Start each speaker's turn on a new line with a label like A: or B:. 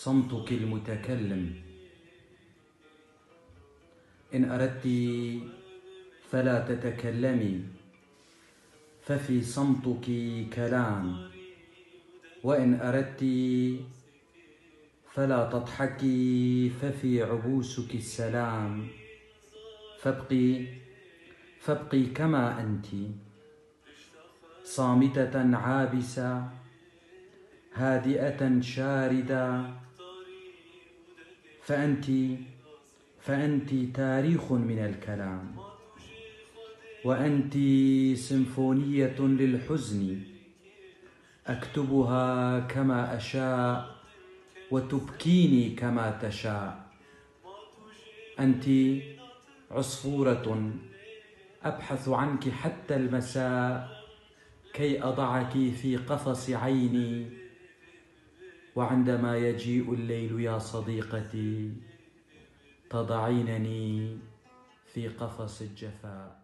A: صمتك المتكلم. إن أردت فلا تتكلمي، ففي صمتك كلام. وإن أردت فلا تضحكي، ففي عبوسك السلام. فابقي كما أنت، صامتة عابسة هادئة شاردة. فأنت تاريخ من الكلام، وأنت سيمفونية للحزن، أكتبها كما أشاء وتبكيني كما تشاء. أنت عصفورة أبحث عنك حتى المساء، كي أضعك في قفص عيني. وعندما يجيء الليل يا صديقتي، تضعينني في قفص الجفاء.